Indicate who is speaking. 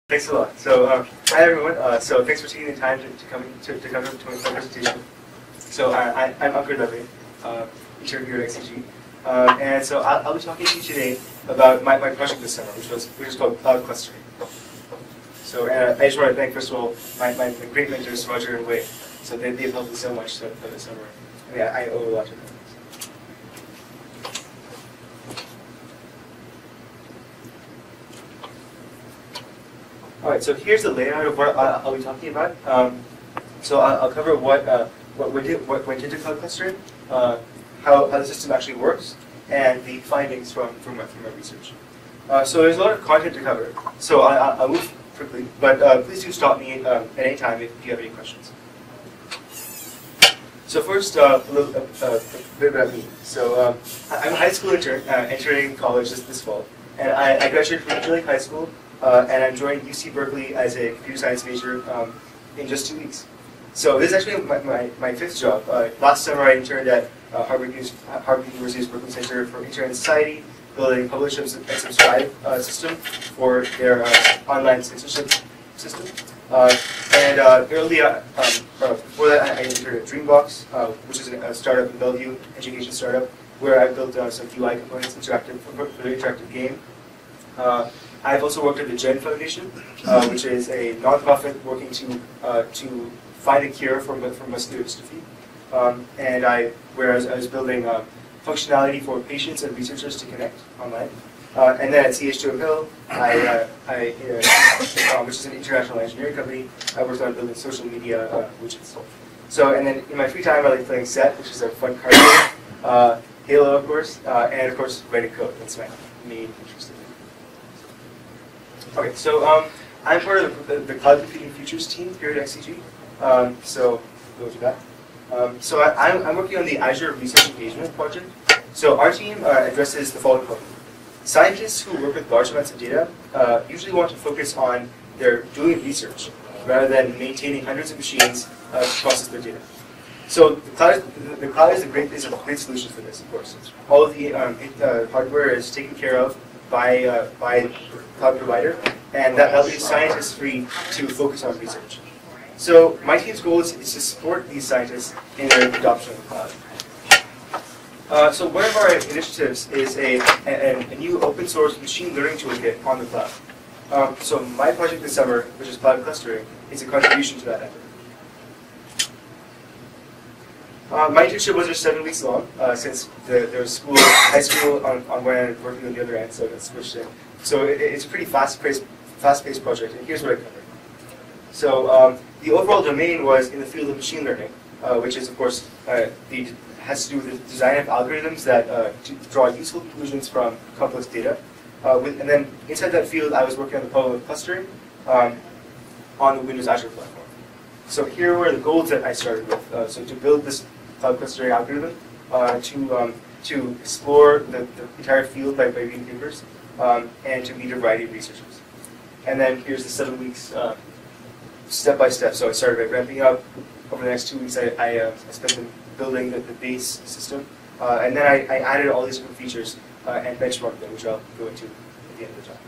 Speaker 1: Thanks a lot. So, hi everyone. So, thanks for taking the time to come to my presentation. So, I'm Ankur Dave, intern here at XCG, and so I'll be talking to you today about my project this summer, which is called CloudClustering. So, I just want to thank first of all my great mentors Roger and Wei. So they've helped me so much for this summer. Yeah, I owe a lot to them. All right, so here's the layout of what I'll be talking about. So I'll cover what went into cloud clustering, how the system actually works, and the findings from my research. So there's a lot of content to cover. So I'll move quickly, but please do stop me at any time if you have any questions. So first, a bit about me. So I'm a high school intern, entering college this fall, and I graduated from Ivy League High School. And I'm joining UC Berkeley as a computer science major in just 2 weeks. So this is actually my fifth job. Last summer I interned at Harvard University's Berkeley Center for Internet and Society, building a publish and subscribe system for their online censorship system. And early before that I interned at Dreambox, which is a startup in Bellevue, education startup, where I built some UI components for the interactive game. I've also worked at the GEN Foundation, which is a nonprofit working to find a cure for muscular dystrophy. Where I was building functionality for patients and researchers to connect online. And then at CH2M Hill, which is an international engineering company, I worked on building social media widgets. So, and then in my free time, I like playing Set, which is a fun card game, Halo, of course, and of course, writing code. That's my main interest. Okay, so I'm part of the Cloud Computing Futures team here at XCG. So go to that. So I'm working on the Azure Research Engagement project. So our team addresses the following problem. Scientists who work with large amounts of data usually want to focus on their doing research rather than maintaining hundreds of machines to process their data. So the cloud is a great solution for this, of course. All of the hardware is taken care of by the cloud provider, and that leaves scientists free to focus on research. So my team's goal is to support these scientists in their adoption of the cloud. So one of our initiatives is a new open source machine learning toolkit on the cloud. So my project this summer, which is cloud clustering, is a contribution to that effort. My internship was just 7 weeks long, since there was high school on one end and working on the other end, so that's switched in. So it's a pretty fast-paced project, and here's what I covered. So the overall domain was in the field of machine learning, which is, of course, has to do with the design of algorithms that draw useful conclusions from complex data. And then inside that field, I was working on the problem of clustering on the Windows Azure platform. So here were the goals that I started with. So to build this cloud clustering algorithm, to explore the entire field by reading papers, and to meet a variety of researchers. And then here's the 7 weeks step by step. So I started by ramping up. Over the next 2 weeks, I spent them building the base system, and then I added all these different features and benchmarked them, which I'll go into at the end of the talk.